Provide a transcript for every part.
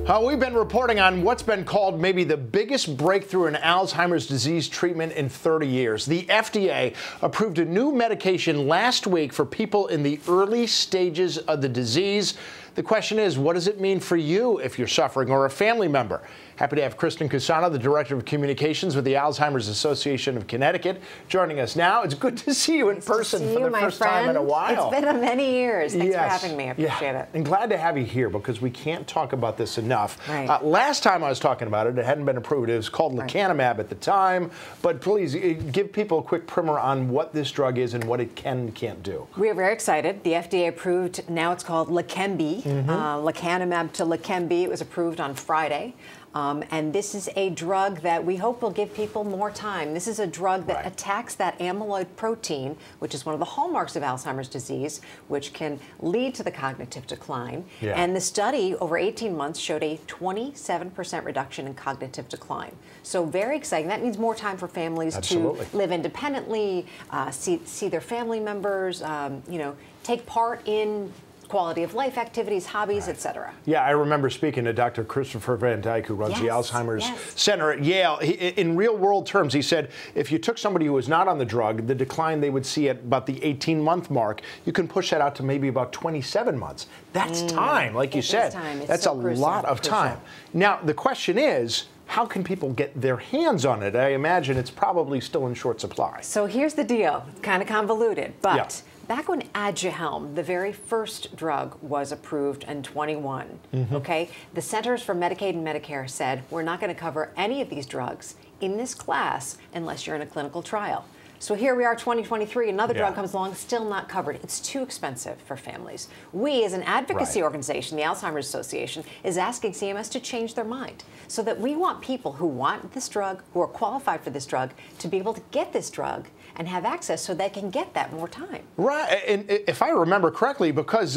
We've been reporting on what's been called maybe the biggest breakthrough in Alzheimer's disease treatment in 30 years. The FDA approved a new medication last week for people in the early stages of the disease. The question is, what does it mean for you if you're suffering or a family member? Happy to have Kristen Cusato, the Director of Communications with the Alzheimer's Association of Connecticut, joining us now. It's good to see you in person for the first time in a while. It's been many years. Thanks for having me. I appreciate it. And glad to have you here because we can't talk about this enough. Right. Last time I was talking about it, it hadn't been approved. It was called Leqembi at the time. But please give people a quick primer on what this drug is and what it can and can't do. We are very excited. The FDA approved, now it's called Leqembi, lecanemab to Leqembi. It was approved on Friday. And this is a drug that we hope will give people more time. This is a drug that attacks that amyloid protein, which is one of the hallmarks of Alzheimer's disease, which can lead to the cognitive decline. And the study over 18 months showed a 27% reduction in cognitive decline. So very exciting. That means more time for families to live independently, see their family members, you know, take part in quality of life activities, hobbies, etc. Yeah, I remember speaking to Dr. Christopher Van Dyke, who runs the Alzheimer's Center at Yale. In real world terms, he said if you took somebody who was not on the drug, the decline they would see at about the 18-month mark, you can push that out to maybe about 27 months. That's time, like you said. That's a lot of time. Now, the question is, how can people get their hands on it? I imagine it's probably still in short supply. So here's the deal, kind of convoluted, but back when Aduhelm, the very first drug, was approved in 21, okay, the Centers for Medicaid and Medicare said, we're not going to cover any of these drugs in this class unless you're in a clinical trial. So here we are, 2023, another drug comes along, still not covered. It's too expensive for families. We, as an advocacy organization, the Alzheimer's Association, is asking CMS to change their mind so that we want people who want this drug, who are qualified for this drug, to be able to get this drug and have access so they can get that more time. Right, and if I remember correctly, because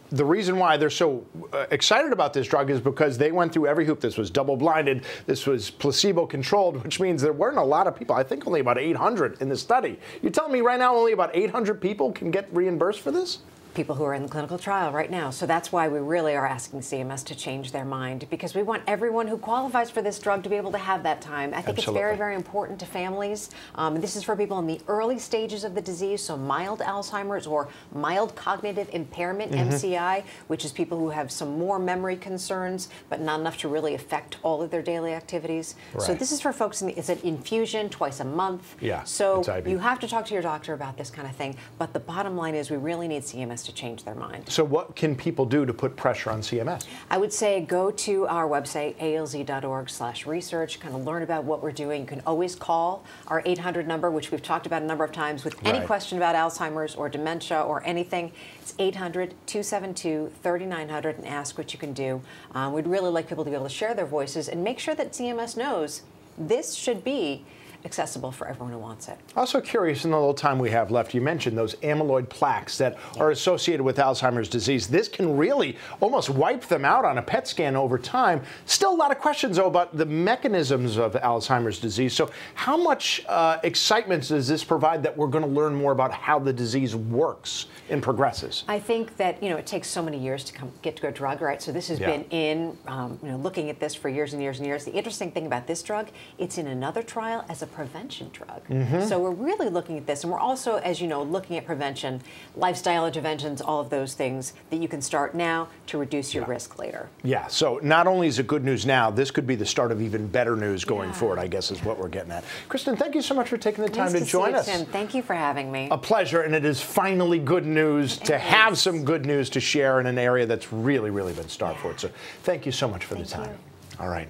the reason why they're so excited about this drug is because they went through every hoop. This was double-blinded, this was placebo-controlled, which means there weren't a lot of people. I think only about 800 in the study. You're telling me right now only about 800 people can get reimbursed for this? People who are in the clinical trial right now. So that's why we really are asking CMS to change their mind, because we want everyone who qualifies for this drug to be able to have that time. I think it's very, very important to families. This is for people in the early stages of the disease, so mild Alzheimer's or mild cognitive impairment, MCI, which is people who have some more memory concerns, but not enough to really affect all of their daily activities. So this is for folks, it's an infusion twice a month. So you have to talk to your doctor about this kind of thing. But the bottom line is we really need CMS to change their mind. So what can people do to put pressure on CMS? I would say go to our website, alz.org/research, kind of learn about what we're doing. You can always call our 800 number, which we've talked about a number of times, with any question about Alzheimer's or dementia or anything. It's 800-272-3900 and ask what you can do. We'd really like people to be able to share their voices and make sure that CMS knows this should be accessible for everyone who wants it. Also curious, in the little time we have left, you mentioned those amyloid plaques that are associated with Alzheimer's disease. This can really almost wipe them out on a PET scan over time. Still a lot of questions, though, about the mechanisms of Alzheimer's disease. So how much excitement does this provide that we're going to learn more about how the disease works and progresses? I think that, you know, it takes so many years to get to a drug, right? So this has been in, you know, looking at this for years and years and years. The interesting thing about this drug, it's in another trial as a prevention drug. So we're really looking at this, and we're also, as you know, looking at prevention, lifestyle interventions, all of those things that you can start now to reduce your risk later. So not only is it good news now, this could be the start of even better news going forward, I guess is what we're getting at. Kristen, thank you so much for taking the time to join us. Tim. Thank you for having me. A pleasure, and it is finally good news to have some good news to share in an area that's really, really been starved for it. So thank you so much for the time. All right.